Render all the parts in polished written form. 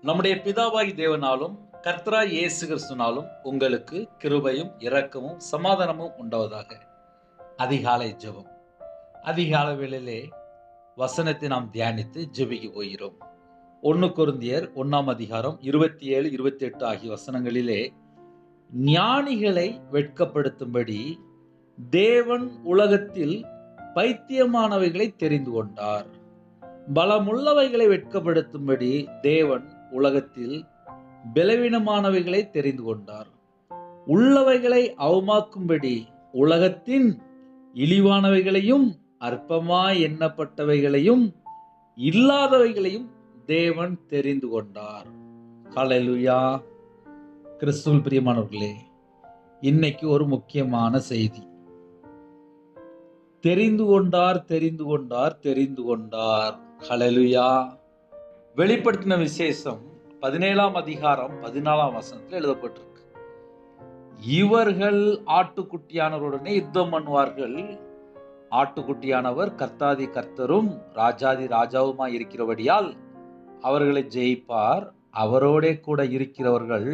நம்முடைய பிதாவாகி தேவனாலும் கர்த்தராய் இயேசு கிறிஸ்துவினாலும் உங்களுக்கு கிருபையும் இரக்கமும் சமாதானமும் உண்டாவதாக. அதிகாலை ஜெபம். அதிகாலை வேளையிலே வசனத்தை நாம் தியானித்து ஜெபிக்க போகிறோம். 1 கொரிந்தியர் 1 அதிகாரம் 27, 28 ஆகிய வசனங்களிலே, ஞானிகளை வெட்கப்படுத்தும்படி தேவன் உலகத்தில் பைத்தியமானவைகளை தெரிந்து கொண்டார். பலமுள்ளவைகளை வெட்கப்படுத்தும்படி தேவன் உலகத்தில் பலவீனமானவைகளை தெரிந்து கொண்டார். உள்ளவைகளை அவமாக்கும்படி உலகத்தின் இழிவானவைகளையும் அற்பமாய் எண்ணப்பட்டவைகளையும் இல்லாதவைகளையும் தேவன் தெரிந்து கொண்டார். ஹல்லேலூயா. கிறிஸ்துவில் பிரியமானவர்களே, இன்னைக்கு ஒரு முக்கியமான செய்தி. தெரிந்து கொண்டார், தெரிந்து கொண்டார், தெரிந்து கொண்டார். ஹல்லேலூயா. வெளிப்படுத்தின விசேஷம் 17 அதிகாரம் 14 வசனத்தில் எழுதப்பட்டிருக்கு. இவர்கள் ஆட்டுக்குட்டியானவருடனே யுத்தம் பண்ணுவார்கள். ஆட்டுக்குட்டியானவர் கர்த்தாதி கர்த்தரும் ராஜாதி ராஜாவுமாய் இருக்கிறபடியால் அவர்களை ஜெயிப்பார். அவரோடே கூட இருக்கிறவர்கள்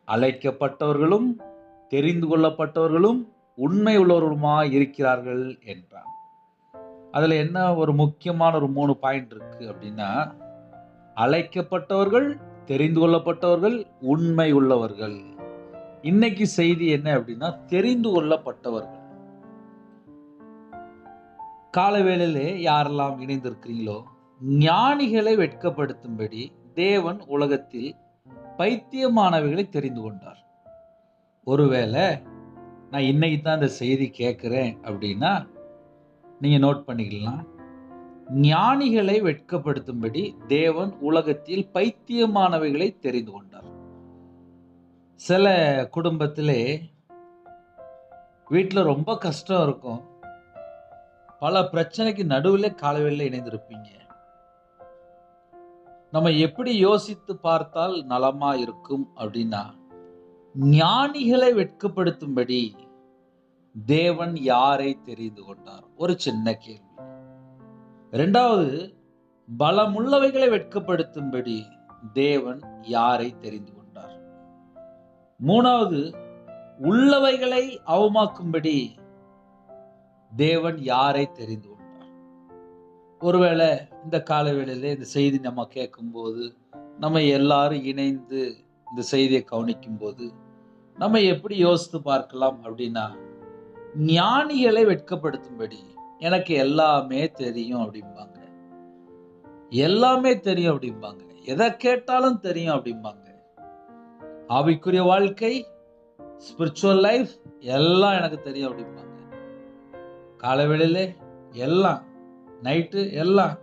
அழைக்கப்பட்டவர்களும் தெரிந்து கொள்ளப்பட்டவர்களும் உண்மை உள்ளவர்களுமாய் இருக்கிறார்கள் என்றார். அதுல என்ன ஒரு முக்கியமான ஒரு 3 பாயிண்ட் இருக்கு அப்படின்னா, அழைக்கப்பட்டவர்கள், தெரிந்து கொள்ளப்பட்டவர்கள், உண்மை உள்ளவர்கள். இன்னைக்கு செய்தி என்ன அப்படின்னா, தெரிந்து கொள்ளப்பட்டவர்கள். காலவேளையிலே யாரெல்லாம் இணைந்திருக்கிறீங்களோ, ஞானிகளை வெட்கப்படுத்தும்படி தேவன் உலகத்தில் பைத்தியமானவைகளை தெரிந்து கொண்டார். ஒருவேளை நான் இன்னைக்கு தான் இந்த செய்தி கேட்கிறேன் அப்படின்னா நீங்க நோட் பண்ணிக்கலாம். ஞானிகளை வெட்கப்படுத்தும்படி தேவன் உலகத்தில் பைத்தியமானவைகளை தெரிந்து கொண்டார். சில குடும்பத்திலே வீட்டுல ரொம்ப கஷ்டம் இருக்கும். பல பிரச்சனைக்கு நடுவில் காலவெளியில் இணைந்திருப்பீங்க. நம்ம எப்படி யோசித்து பார்த்தால் நலமா இருக்கும் அப்படின்னா, ஞானிகளை வெட்கப்படுத்தும்படி தேவன் யாரை தெரிந்து கொண்டார்? ஒரு சின்ன கேள்வி. இரண்டாவது, பலமுள்ளவைகளை வெட்கப்படுத்தும்படி தேவன் யாரை தெரிந்து கொண்டார்? மூணாவது, உள்ளவைகளை அவமாக்கும்படி தேவன் யாரை தெரிந்து கொண்டார்? ஒருவேளை இந்த காலவேளையிலே இந்த செய்தி நம்ம கேட்கும்போது, நம்ம எல்லாரும் இணைந்து இந்த செய்தியை கவனிக்கும் போது நம்ம எப்படி யோசித்து பார்க்கலாம் அப்படின்னா, ஞானிகளை வெட்கப்படுத்தும்படி எனக்கு எல்லாமே தெரியும் அப்படிம்பாங்க. எல்லாமே தெரியும் அப்படிம்பாங்க. எதை கேட்டாலும் தெரியும் அப்படிம்பாங்க. ஆவிக்குரிய வாழ்க்கை, ஸ்பிரிச்சுவல் லைஃப் எல்லாம் எனக்கு தெரியும் அப்படிம்பாங்க. காலவேளையிலே எல்லாம், நைட்டு எல்லாம்,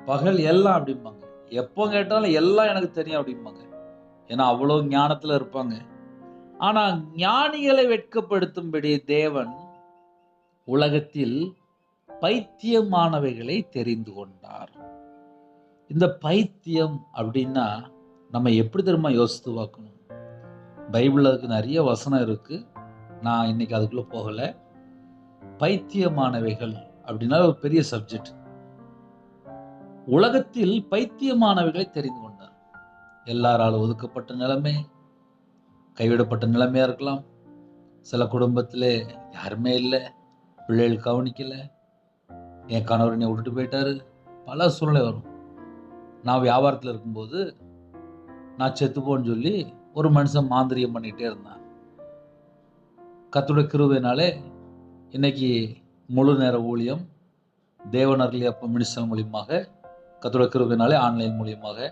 பகல் எல்லாம் அப்படிம்பாங்க. எப்போ கேட்டாலும் எல்லாம் எனக்கு தெரியும் அப்படிம்பாங்க. ஏன்னா அவ்வளவு ஞானத்துல இருப்பாங்க. ஆனா ஞானிகளை வெட்கப்படுத்தும்படி தேவன் உலகத்தில் பைத்தியமானவைகளை தெரிந்து கொண்டார். இந்த பைத்தியம் அப்படின்னா நம்ம எப்படி தெரியுமா யோசித்து பார்க்கணும்? பைபிள்ல அதுக்கு நிறைய வசனம் இருக்கு. நான் இன்னைக்கு அதுக்குள்ள போகல. பைத்தியமானவைகள் அப்படின்னா ஒரு பெரிய சப்ஜெக்ட். உலகத்தில் பைத்தியமானவைகளை தெரிந்து கொண்டார். எல்லாராலும் ஒதுக்கப்பட்ட நிலைமை, கைவிடப்பட்ட நிலைமையா இருக்கலாம். சில குடும்பத்திலே யாருமே இல்லை, பிள்ளைகள் கவனிக்கல, என் கணவர் என்னை விட்டுட்டு போயிட்டாரு, பல சூழ்நிலை வரும். நான் வியாபாரத்தில் இருக்கும்போது நான் செத்துப்போன்னு சொல்லி ஒரு மனுஷன் மாந்திரியம் பண்ணிக்கிட்டே இருந்தான். கர்த்தருடைய கிருபையினாலே இன்னைக்கு முழு நேர ஊழியம் தேவனர்லி அப்ப மினிஸ்டர் மூலியமாக, கர்த்தருடைய கிருபையினாலே ஆன்லைன் மூலியமாக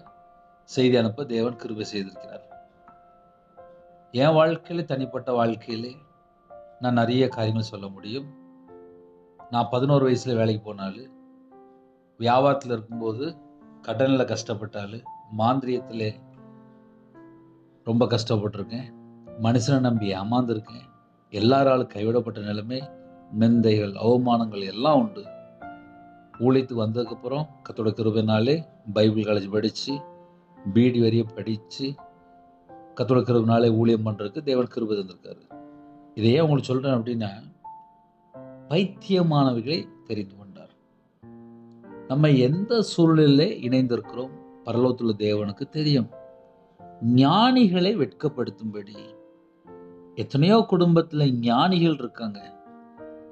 செய்தி அனுப்ப தேவன் கிருபை செய்திருக்கிறார். என் வாழ்க்கையில, தனிப்பட்ட வாழ்க்கையிலே நான் நிறைய காரியங்கள் சொல்ல முடியும். நான் 11 வயசுல வேலைக்கு போனாலும், வியாபாரத்தில் இருக்கும்போது கடனில் கஷ்டப்பட்டாலும், மாந்திரியத்தில் ரொம்ப கஷ்டப்பட்டிருக்கேன், மனுஷனை நம்பி ஏமாந்துருக்கேன், எல்லாராலும் கைவிடப்பட்ட நிலைமை, நிந்தைகள், அவமானங்கள் எல்லாம் உண்டு. ஊழியத்துக்கு வந்ததுக்கப்புறம் கர்த்தருடைய கிருபையினாலே பைபிள் காலேஜ் படித்து, பிடி வரைய படித்து, கர்த்தருடைய கிருபையினாலே ஊழியம் பண்ணுறதுக்கு தேவன் கிருபை தந்திருக்காரு. இதையே உங்களுக்கு சொல்கிறேன் அப்படின்னா, பைத்தியமானவைகளை தெரிந்து கொண்டார். நம்ம எந்த சூழ்நிலையிலே இணைந்திருக்கிறோம், பரலோகத்துள்ள தேவனுக்கு தெரியும். ஞானிகளை வெட்கப்படுத்தும்படி. எத்தனையோ குடும்பத்துல ஞானிகள் இருக்காங்க.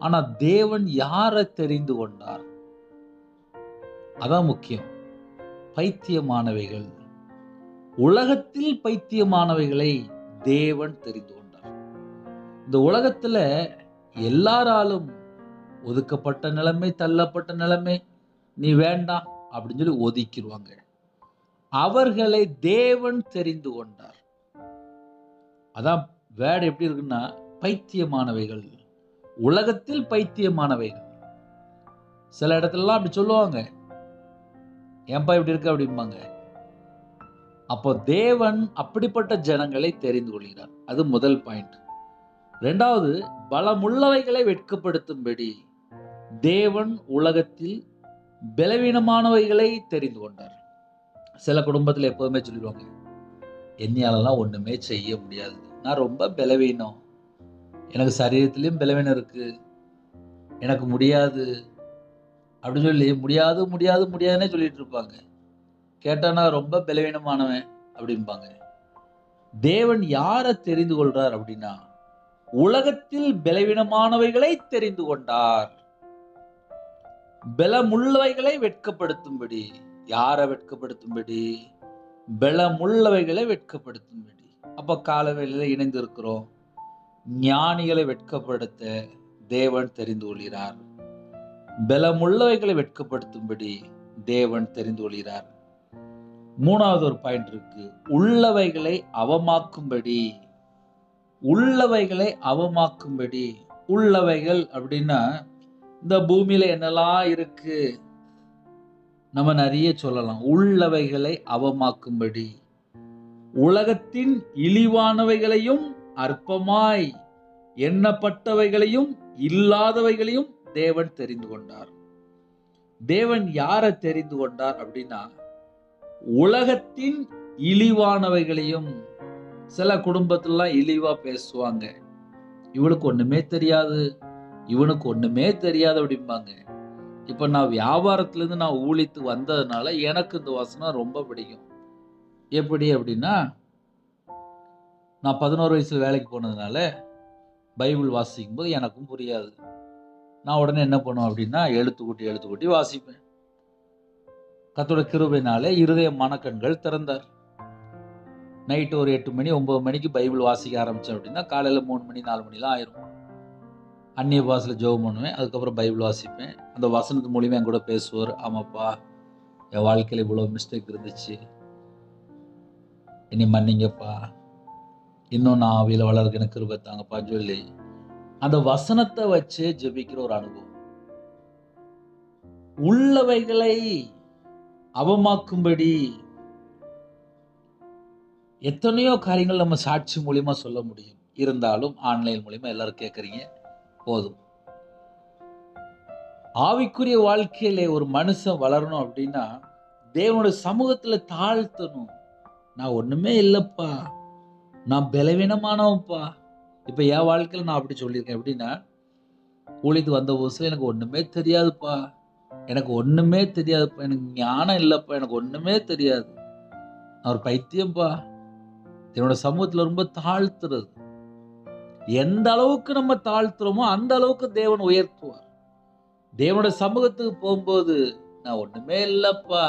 ஆனா தேவன் யாரை தெரிந்து கொண்டார்? அதான் முக்கியம். பைத்தியமானவைகள், உலகத்தில் பைத்தியமானவைகளை தேவன் தெரிந்து கொண்டார். இந்த உலகத்துல எல்லாராலும் ஒதுக்கப்பட்ட நிலைமை, தள்ளப்பட்ட நிலைமை, நீ வேண்டாம் அப்படின்னு சொல்லி ஒதுக்கிடுவாங்க. அவர்களை தேவன் தெரிந்து கொண்டார். அதான் வேர்டு எப்படி இருக்குன்னா, பைத்தியமானவைகள், உலகத்தில் பைத்தியமானவைகள். சில இடத்துலலாம் அப்படி சொல்லுவாங்க, ஏன்பா இப்படி இருக்கு அப்படிம்பாங்க. அப்போ தேவன் அப்படிப்பட்ட ஜனங்களை தெரிந்து கொள்கிறார். அது முதல் பாயிண்ட். இரண்டாவது, பலமுள்ளவைகளை வெட்கப்படுத்தும்படி தேவன் உலகத்தில் பலவீனமானவைகளை தெரிந்து கொண்டார். சில குடும்பத்தில் எப்போதுமே சொல்லிடுவாங்க, என்னையாலலாம் ஒண்ணுமே செய்ய முடியாது, நான் ரொம்ப பலவீனம், எனக்கு சரீரத்திலையும் பலவீனம் இருக்கு, எனக்கு முடியாது அப்படின்னு சொல்லி முடியாது முடியாது முடியாதுன்னே சொல்லிட்டு இருப்பாங்க. கேட்டா நான் ரொம்ப பலவீனமானவன் அப்படிம்பாங்க. தேவன் யாரை தெரிந்து கொள்றார் அப்படின்னா, உலகத்தில் பலவீனமானவைகளை தெரிந்து கொண்டார். பலமுள்ளவைகளை வெட்கப்படுத்தும்படி. யாரை வெட்கப்படுத்தும்படி? பலமுள்ளவைகளை வெட்கப்படுத்தும்படி. அப்ப காலவேளையில இணைந்து இருக்கிறோம். ஞானிகளை வெட்கப்படுத்த தேவன் தெரிந்து கொள்கிறார். பலமுள்ளவைகளை வெட்கப்படுத்தும்படி தேவன் தெரிந்து கொள்கிறார். மூணாவது ஒரு பாயிண்ட் இருக்கு, உள்ளவைகளை அவமாக்கும்படி. உள்ளவைகளை அவமாக்கும்படி. உள்ளவைகள் அப்படின்னா, இந்த பூமியில என்னெல்லாம் இருக்கு நம்ம நிறைய சொல்லலாம். உள்ளவைகளை அவமாக்கும்படி. உலகத்தின் இழிவானவைகளையும் அற்பமாய் எண்ணப்பட்டவைகளையும் இல்லாதவைகளையும் தேவன் தெரிந்து கொண்டார். தேவன் யாரை தெரிந்து கொண்டார் அப்படின்னா, உலகத்தின் இழிவானவைகளையும். சில குடும்பத்திலாம் இழிவா பேசுவாங்க, இவளுக்கு ஒண்ணுமே தெரியாது, இவனுக்கு ஒண்ணுமே தெரியாது அப்படிம்பாங்க. இப்ப நான் வியாபாரத்துல இருந்து நான் ஊழித்து வந்ததுனால எனக்கு இந்த வசனம் ரொம்ப பிடிக்கும். எப்படி அப்படின்னா, நான் 11 வயசுல வேலைக்கு போனதுனால பைபிள் வாசிக்கும் போது எனக்கும் புரியாது. நான் உடனே என்ன பண்ணுவேன் அப்படின்னா, எழுத்து கூட்டி வாசிப்பேன். கர்த்தருடைய கிருபையினாலே இருதய மனக்கண்கள் திறந்தார். நைட்டு ஒரு 8 மணி 9 மணிக்கு பைபிள் வாசிக்க ஆரம்பிச்சேன் அப்படின்னா, காலையில 3 மணி 4 மணிலாம் ஆயிரும். அந்நிய பாஷையில ஜெபம் பண்ணுவேன், அதுக்கப்புறம் பைபிள் வாசிப்பேன். அந்த வசனத்து மூலியமா என் கூட பேசுவார். ஆமாப்பா, என் வாழ்க்கையில இவ்வளவு மிஸ்டேக் இருந்துச்சு, இனி மன்னிங்கப்பா, இன்னும் நான் ஆவியில வளர்க்க எனக்கு கிருபை தாங்கப்பா சொல்லி அந்த வசனத்தை வச்சு ஜெபிக்கிற ஒரு அனுபவம். உள்ளவைகளை அவமாக்கும்படி. எத்தனையோ காரியங்கள் நம்ம சாட்சி மூலியமா சொல்ல முடியும். இருந்தாலும் ஆன்லைன் மூலியமா எல்லாரும் கேட்கறீங்க, போதும். ஆவிக்குரிய வாழ்க்கையில ஒரு மனுஷன் வளரணும் அப்படின்னா, தேவனுடைய சமூகத்துல தாழ்த்தணும். நான் ஒண்ணுமே இல்லப்பா, நான் பலவீனமானவன்ப்பா. இப்ப என் வாழ்க்கையில நான் அப்படி சொல்லியிருக்கேன். எப்படின்னா, ஊழியத்து வந்த புதுசுல எனக்கு ஒண்ணுமே தெரியாதுப்பா, எனக்கு ஒண்ணுமே தெரியாதுப்பா, எனக்கு ஞானம் இல்லப்பா, எனக்கு ஒண்ணுமே தெரியாது, நான் ஒரு பைத்தியம்பா. என்னோட சமூகத்துல ரொம்ப தாழ்த்துறது. எந்த அளவுக்கு நம்ம தாழ்த்துறோமோ அந்த அளவுக்கு தேவன் உயர்த்துவார். தேவனுடைய சமூகத்துக்கு போகும்போது, நான் ஒண்ணுமே இல்லப்பா,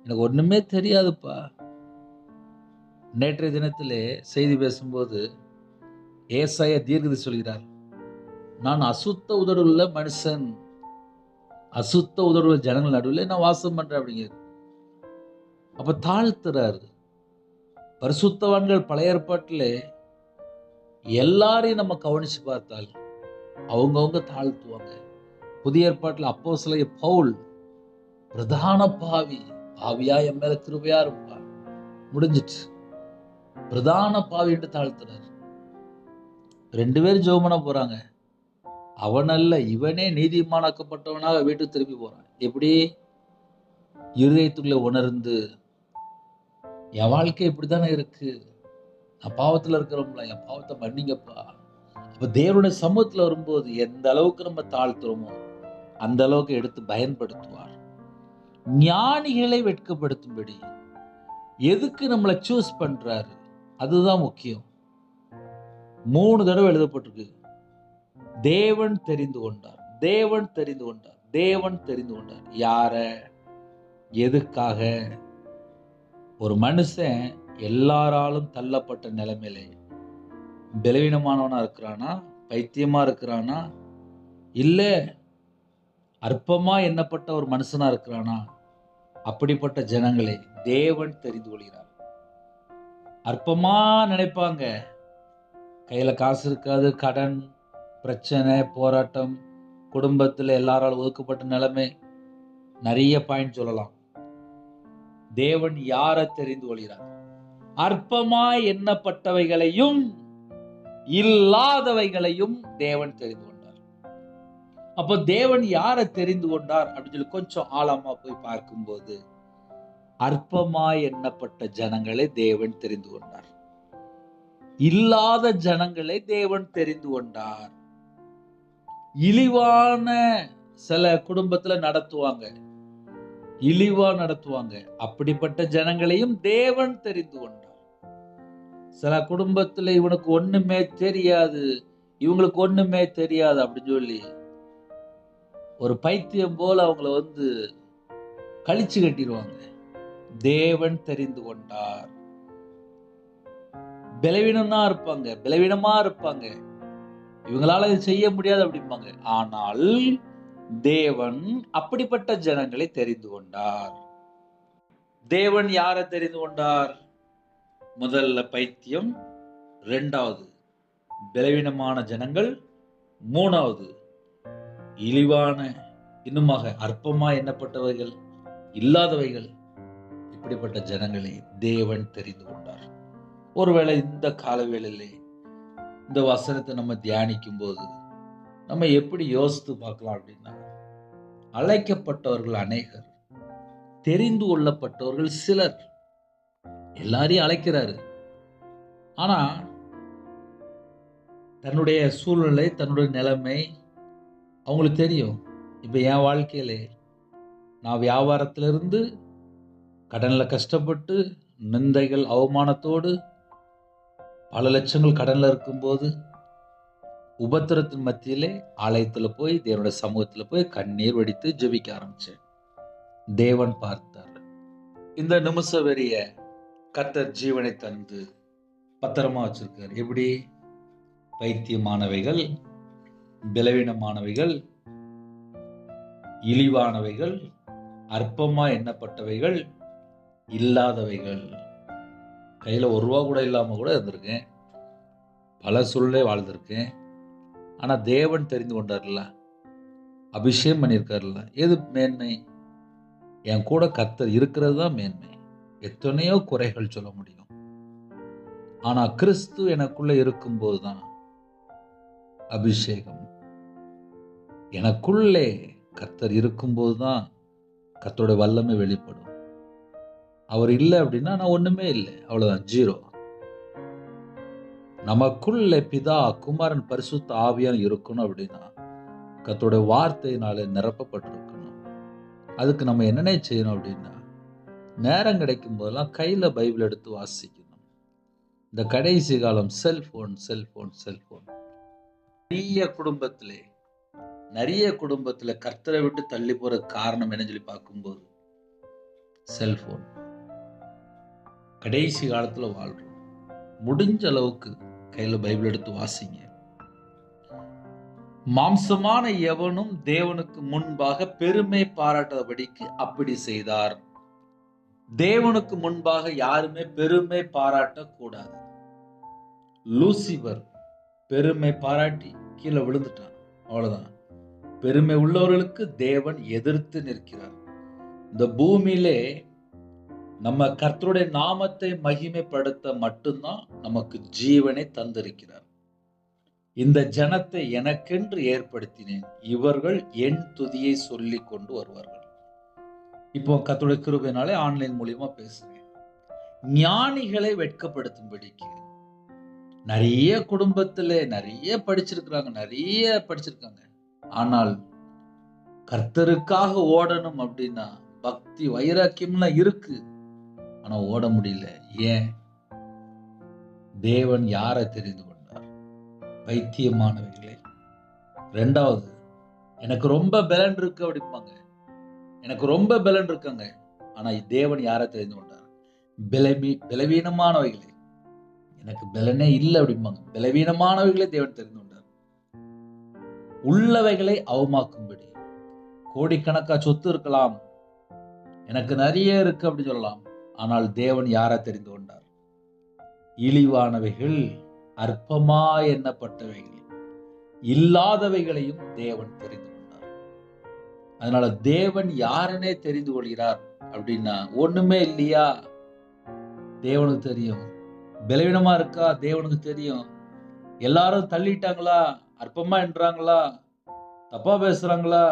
எனக்கு ஒண்ணுமே தெரியாதுப்பா. நேற்றைய தினத்திலே செய்தி பேசும்போது ஏசாயா தீர்க்கதரிசி சொல்கிறார், நான் அசுத்த உதடுள்ள மனுஷன், அசுத்த உதடுள்ள ஜனங்கள் நடுவில் நான் வாசம் பண்றேன் அப்படிங்கிறது. அப்ப தாழ்த்துறாரு. பரிசுத்தவான்கள் பழைய ஏற்பாட்டிலே எல்லாரையும் நம்ம கவனிச்சு பார்த்தால் அவங்கவுங்க தாழ்த்துவாங்க. புதிய ஏற்பாட்டில் அப்போஸ்தலனாகிய பவுல் பிரதான பாவி, பாவியா என் மேல கிருபையா இருப்பா, முடிஞ்சிட்டு பிரதான பாவி என்று தாழ்த்துறாரு. 2 பேரும் ஜெபம் பண்ண போறாங்க. அவன் அல்ல, இவனே நீதிமானாக்கப்பட்டவனாக வீட்டுக்கு திரும்பி போறான். எப்படி? இருதயத்துக்குள்ள உணர்ந்து, என் வாழ்க்கை இப்படித்தானே இருக்கு, நான் பாவத்துல இருக்கிறோம்ல, என் பாவத்தை மன்னிங்கப்பா. அப்ப தேவனுடைய சமூகத்துல வரும்போது எந்த அளவுக்கு நம்ம தாழ்த்துறோமோ அந்த அளவுக்கு எடுத்து பயன்படுத்துவார். ஞானிகளை வெட்கப்படுத்தும்படி. எதுக்கு நம்மளை சூஸ் பண்றாரு? அதுதான் முக்கியம். 3 தடவை எழுதப்பட்டிருக்கு. தேவன் தெரிந்து கொண்டார், தேவன் தெரிந்து கொண்டார், தேவன் தெரிந்து கொண்டார். யார? எதுக்காக? ஒரு மனுஷன் எல்லாராலும் தள்ளப்பட்ட நிலைமையிலே பலவீனமானவனா இருக்கிறானா, பைத்தியமா இருக்கிறானா, இல்ல அற்பமா எண்ணப்பட்ட ஒரு மனுஷனா இருக்கிறானா, அப்படிப்பட்ட ஜனங்களை தேவன் தெரிந்து கொள்கிறார். அற்பமா நினைப்பாங்க. கையில காசு இருக்காது, கடன் பிரச்சனை, போராட்டம், குடும்பத்தில் எல்லாராலும் ஒதுக்கப்பட்ட நிலைமை, நிறைய பாயிண்ட் சொல்லலாம். தேவன் யாரை தெரிந்து கொள்கிறார்? அற்பமாய் எண்ணப்பட்டவைகளையும் இல்லாதவைகளையும் தேவன் தெரிந்து கொண்டார். அப்போ தேவன் யாரை தெரிந்து கொண்டார் அப்படின்னு சொல்லி கொஞ்சம் ஆழமா போய் பார்க்கும்போது, அற்பமாய் எண்ணப்பட்ட ஜனங்களை தேவன் தெரிந்து கொண்டார். இல்லாத ஜனங்களை தேவன் தெரிந்து கொண்டார். இழிவான சில குடும்பத்துல நடத்துவாங்க, இழிவா நடத்துவாங்க. அப்படிப்பட்ட ஜனங்களையும் தேவன் தெரிந்து கொண்டார். சில குடும்பத்துல இவனுக்கு ஒண்ணுமே தெரியாது, இவங்களுக்கு ஒண்ணுமே தெரியாது அப்படின்னு சொல்லி ஒரு பைத்தியம் போல அவங்கள கழிச்சு கட்டிடுவாங்க. தேவன் தெரிந்து கொண்டார். பலவீனமா இருப்பாங்க, இவங்களால இது செய்ய முடியாது அப்படிம்பாங்க. ஆனால் தேவன் அப்படிப்பட்ட ஜனங்களை தெரிந்து கொண்டார். தேவன் யாரை தெரிந்து கொண்டார்? முதல்ல பைத்தியம், 2வது பலவீனமான ஜனங்கள், 3வது இழிவான, இன்னுமாக அற்பமா எண்ணப்பட்டவைகள், இல்லாதவைகள். இப்படிப்பட்ட ஜனங்களை தேவன் தெரிந்து கொண்டார். ஒருவேளை இந்த காலவேளையிலே இந்த வசனத்தை நம்ம தியானிக்கும் போது நம்ம எப்படி யோசித்து பார்க்கலாம் அப்படின்னா, அழைக்கப்பட்டவர்கள் அநேகர், தெரிந்து கொள்ளப்பட்டவர்கள் சிலர். எல்லாரையும் அழைக்கிறாரு. ஆனா தன்னுடைய சூழ்நிலை, தன்னுடைய நிலைமை அவங்களுக்கு தெரியும். இப்ப என் வாழ்க்கையிலே நான் வியாபாரத்திலிருந்து கடன்ல கஷ்டப்பட்டு, நிந்தைகள், அவமானத்தோடு பல லட்சங்கள் கடன்ல இருக்கும்போது, உபத்திரத்தின் மத்தியிலே ஆலயத்துல போய், தேவனுடைய சமூகத்துல போய் கண்ணீர் வடித்து ஜெபிக்க ஆரம்பிச்சேன். தேவன் பார்த்தார். இந்த நிமிஷம் வரைய கர்த்தர் ஜீவனை தந்து பத்திரமா வச்சிருக்கார். எப்படி? பைத்தியமானவைகள், பலவீனமானவைகள், இழிவானவைகள், அற்பமா எண்ணப்பட்டவைகள், இல்லாதவைகள். கையில ₹1 கூட இல்லாம கூட இருந்திருக்கேன், பல சூழ்நிலை வாழ்ந்திருக்கேன். ஆனா தேவன் தெரிந்து கொண்டார்ல, அபிஷேகம் பண்ணியிருக்காருல்ல. எது மேன்மை? என் கூட கர்த்தர் இருக்கிறது தான் மேன்மை. எத்தனையோ குறைகள் சொல்ல முடியும். ஆனா கிறிஸ்து எனக்குள்ள இருக்கும்போது தான் அபிஷேகம். எனக்குள்ளே கர்த்தர் இருக்கும்போது தான் கர்த்தருடைய வல்லமை வெளிப்படும். அவர் இல்லை அப்படின்னா நான் ஒண்ணுமே இல்லை, அவ்வளவுதான், ஜீரோ. நமக்குள்ள பிதா, குமாரன், பரிசுத்த ஆவியான் இருக்கணும் அப்படின்னா கர்த்தருடைய வார்த்தையினால நிரப்பப்பட்டிருக்கணும். அதுக்கு நம்ம என்னென்ன செய்யணும் அப்படின்னா, நேரம் கிடைக்கும் போதெல்லாம் கையில பைபிள் எடுத்து வாசிக்கணும். இந்த கடைசி காலம் செல்போன் செல்போன் செல்போன். நிறைய குடும்பத்திலே கர்த்தரை விட்டு தள்ளி போற காரணம் என்ன சொல்லி பார்க்கும்போது செல்போன். கடைசி காலத்துல வாழ்றோம். முடிஞ்ச அளவுக்கு கையில பைபிள் எடுத்து வாசிங்க. மாம்சமான எவனும் தேவனுக்கு முன்பாக பெருமை பாராட்டாதபடிக்கு அப்படி செய்தார். தேவனுக்கு முன்பாக யாருமே பெருமை பாராட்டக்கூடாது. லூசிபர் பெருமை பாராட்டி கீழே விழுந்துட்டான், அவ்வளவுதான். பெருமை உள்ளவர்களுக்கு தேவன் எதிர்த்து நிற்கிறார். இந்த பூமியிலே நம்ம கர்த்தருடைய நாமத்தை மகிமைப்படுத்த மட்டும்தான் நமக்கு ஜீவனை தந்திருக்கிறார். இந்த ஜனத்தை எனக்கென்று ஏற்படுத்தினேன், இவர்கள் என் துதியை சொல்லி கொண்டு வருவார்கள். இப்போ கர்த்தருடைய கிருபையினாலே ஆன்லைன் மூலியமா பேசுறேன். ஞானிகளை வெட்கப்படுத்தும்படிக்கு நிறைய குடும்பத்திலே நிறைய படிச்சிருக்காங்க. ஆனால் கர்த்தருக்காக ஓடணும் அப்படின்னா பக்தி வைராக்கியம்லாம் இருக்கு, ஆனா ஓட முடியல. ஏன்? தேவன் யாரை தெரிந்து கொண்டார்? பைத்தியமானவைகளே. ரெண்டாவது, எனக்கு ரொம்ப பலன் இருக்கு அப்படிம்பாங்க, எனக்கு ரொம்ப பலன் இருக்காங்க, ஆனா தேவன் யாரை தெரிந்து கொண்டார்? பலவீனமானவைகளே. எனக்கு பலனே இல்லை அப்படிம்பாங்க, பலவீனமானவைகளே தேவன் தெரிந்து கொண்டார். உள்ளவைகளை அவமாக்கும்படி. கோடிக்கணக்கா சொத்து இருக்கலாம், எனக்கு நிறைய இருக்கு அப்படின்னு சொல்லலாம், ஆனால் தேவன் யாரை தெரிந்து கொண்டார்? இழிவானவைகள், அற்பமா எண்ணப்பட்டவைகள், இல்லாதவைகளையும் தேவன் தெரிந்து கொண்டார். அதனால தேவன் யாருன்னே தெரிந்து கொள்கிறார் அப்படின்னா, ஒண்ணுமே இல்லையா, தேவனுக்கு தெரியும். பலவீனமா இருக்கா, தேவனுக்கு தெரியும். எல்லாரும் தள்ளிட்டாங்களா, அற்பமா என்றாங்களா, தப்பா பேசுறாங்களா,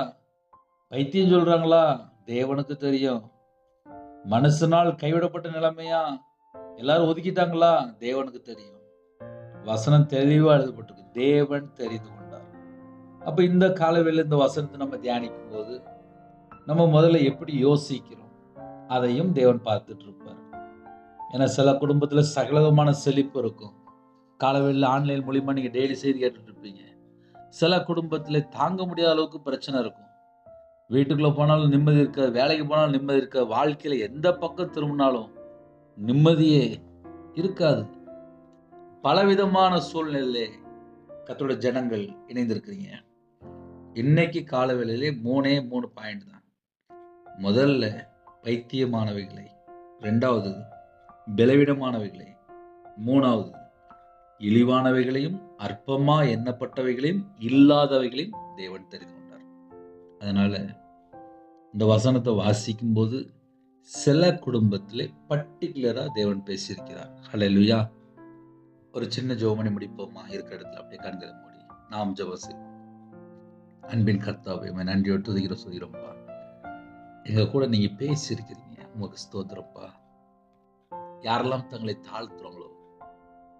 பைத்தியம் சொல்றாங்களா, தேவனுக்கு தெரியும். மனுஷனால் கைவிடப்பட்ட நிலைமையா, எல்லாரும் ஒதுக்கிட்டாங்களா, தேவனுக்கு தெரியும். வசனம் தெளிவா எழுதப்பட்டிருக்கு, தேவன் தெரிந்து கொண்டார். அப்ப இந்த காலவேளையில் இந்த வசனத்தை நம்ம தியானிக்கும் போது நம்ம முதல்ல எப்படி யோசிக்கிறோம் அதையும் தேவன் பார்த்துட்டு இருப்பார். ஏன்னா சில குடும்பத்துல சகலவிதமான செழிப்பு இருக்கும். காலவேளையில் ஆன்லைன் மூலியமா நீங்க டெய்லி செய்தி கேட்டுட்டு இருப்பீங்க. சில குடும்பத்துல தாங்க முடியாத அளவுக்கு பிரச்சனை இருக்கும். வீட்டுக்குள்ள போனாலும் நிம்மதி இருக்காது, வேலைக்கு போனாலும் நிம்மதி இருக்காது, வாழ்க்கையில எந்த பக்கம் திரும்பினாலும் நிம்மதியே இருக்காது. பலவிதமான சூழ்நிலையிலே கர்த்தருடைய ஜனங்கள் இணைந்திருக்கிறீங்க. இன்னைக்கு காலவேளையிலே 3 பாயிண்ட் தான். முதல்ல பைத்தியமானவைகளை, இரண்டாவது பலவீனமானவைகளை, மூணாவது இழிவானவைகளையும் அற்பமா எண்ணப்பட்டவைகளையும் இல்லாதவைகளையும் தேவன் தெரிந்து கொண்டார். அதனால இந்த வசனத்தை வாசிக்கும் போது சில குடும்பத்திலே பர்டிகுலரா தேவன் பேசியிருக்கிறார். ஹல்லேலூயா. ஒரு சின்ன ஜெபம் முடிப்போமா? இருக்கிற இடத்துல அப்படியே கண்களை மூடி நாம் ஜெபம் செய்வோம். அன்பின் கர்த்தாவே, நன்றியோடு துதிக்கிறோம்ப்பா. எங்க கூட நீங்க பேசியிருக்கிறீங்க, உங்களுக்கு ஸ்தோத்திரப்பா. யாரெல்லாம் தங்களை தாழ்த்துறாங்களோ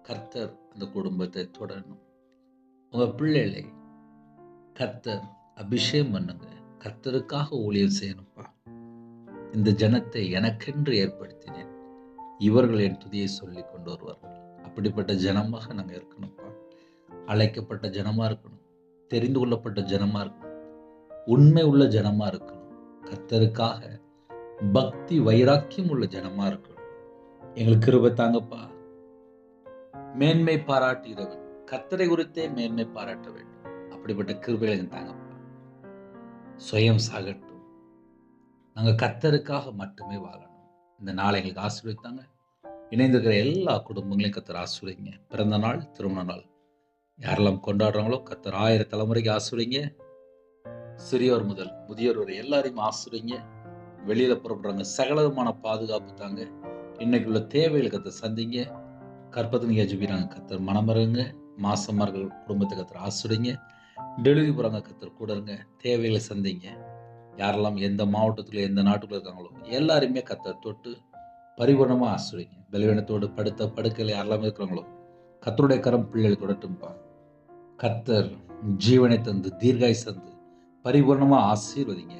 கர்த்தர் அந்த குடும்பத்தை தொடரணும். உங்க பிள்ளைகளை கர்த்தர் அபிஷேகம் பண்ணுங்க, கர்த்தருக்காக ஊழியம் செய்யணும்ப்பா. இந்த ஜனத்தை எனக்கென்று ஏற்படுத்தினேன், இவர்கள் என் துதியை சொல்லி கொண்டு வருவார்கள். அப்படிப்பட்ட ஜனமாக நாங்கள் இருக்கணும்ப்பா. அழைக்கப்பட்ட ஜனமா இருக்கணும், தெரிந்து கொள்ளப்பட்ட ஜனமா இருக்கணும், உண்மை உள்ள ஜனமா இருக்கணும், கர்த்தருக்காக பக்தி வைராக்கியம் உள்ள ஜனமா இருக்கணும். எங்களுக்கு கிருபை தாங்கப்பா. மேன்மை பாராட்டுகிறவன் கர்த்தரை குறித்தே மேன்மை பாராட்ட வேண்டும். அப்படிப்பட்ட கிருபைகளை தாங்கப்பா. சுயம் சாகட்டும், நாங்கள் கர்த்தருக்காக மட்டுமே வாழணும். இந்த நாளை எங்களுக்கு ஆசீர்வதித்தாங்க. இணைந்திருக்கிற எல்லா குடும்பங்களையும் கர்த்தர் ஆசீர்வதிங்க. பிறந்த நாள், திருமண நாள் யாரெல்லாம் கொண்டாடுறாங்களோ கர்த்தர் 1000 தலைமுறைக்கு ஆசீர்வதிங்க. சிறியோர் முதல் முதியோர் வரை எல்லாரையும் ஆசீர்வதிங்க. வெளியில புறப்படுறாங்க, சகலவிதமான பாதுகாப்பு தாங்க. இன்னைக்குள்ள தேவைகளை கர்த்தர் சந்திங்க. கற்பத்தை நீங்க ஜெபிக்கிறாங்க, கர்த்தர் மனமருங்க. மாசமா இருக்கிற குடும்பத்தை கர்த்தர் ஆசீர்வதிங்க. டெலிவரி போறாங்க, கர்த்தர் கூட இருங்க. தேவைகளை சந்திங்க. யாரெல்லாம் எந்த மாவட்டத்துல எந்த நாட்டுக்குள்ள இருக்காங்களோ எல்லாருமே கர்த்தர் தொட்டு பரிபூர்ணமா ஆசீர்வதிங்க. பலவீனத்தோடு படுத்த படுக்கையில் யாரெல்லாம் இருக்கிறாங்களோ கர்த்தருடைய கரம் பிள்ளைகளை தொடட்டும்பா. கர்த்தர் ஜீவனை தந்து தீர்காய் தந்து பரிபூர்ணமா ஆசீர்வதிங்க.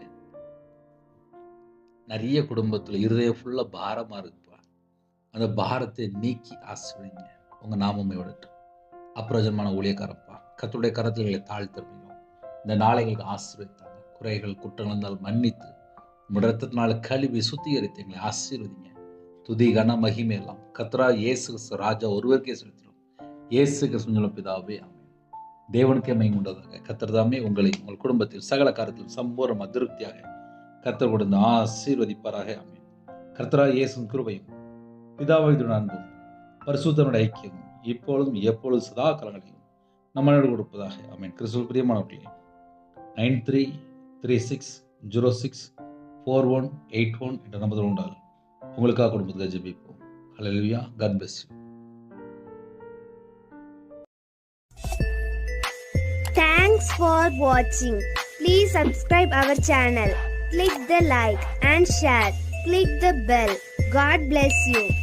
நிறைய குடும்பத்துல இருதயம் ஃபுல்லா பாரமா இருக்குப்பா, அந்த பாரத்தை நீக்கி ஆசீர்வதிங்க. உங்க நாமமே விடட்டும். அப்பிரயோஜனமான ஊழியக்காரப்பா, கர்த்தருடைய கரத்தில் எங்களை தாழ்த்தமையும் இந்த நாளை எங்களுக்கு ஆசீர்வதித்தாங்க. குறைகள் குற்றங்கள் இருந்தால் மன்னித்து ரத்தத்தினால கழுவி சுத்திகரித்து எங்களை ஆசீர்வதிங்க. துதி கன மகிமை எல்லாம் கர்த்தராகிய இயேசு கிறிஸ்து ராஜா ஒருவருக்கே செலுத்தினோம். இயேசு கிறிஸ்து பிதாவே ஆமென். தேவனுக்கே மகிமை உண்டாதாக. கர்த்தர் தாமே உங்களை உங்கள் குடும்பத்தில் சகல காரியத்திலும் சம்பூர்ண திருப்தியாக கர்த்தர் கொடுத்து ஆசீர்வதிப்பாராக. ஆமென். கர்த்தராகிய இயேசுவின் கிருபையும் பிதாவாகிய அன்பும் பரிசுத்தனுடைய ஐக்கியமும் இப்பொழுதும் எப்பொழுதும் சதா காலங்களிலும் நம்மளோடு கொடுப்பதாக. ஆமென். கிறிஸ்துவுக்குள் பிரியமானவர்களே, 9336064181 என்ற நம்பர் உண்டால் உங்களுக்காக குடும்பத்தில் ஜெபிப்போம். ஹல்லேலூயா. God bless you. Thanks for watching. Please subscribe our channel. Click the like and share. Click the bell. God bless you.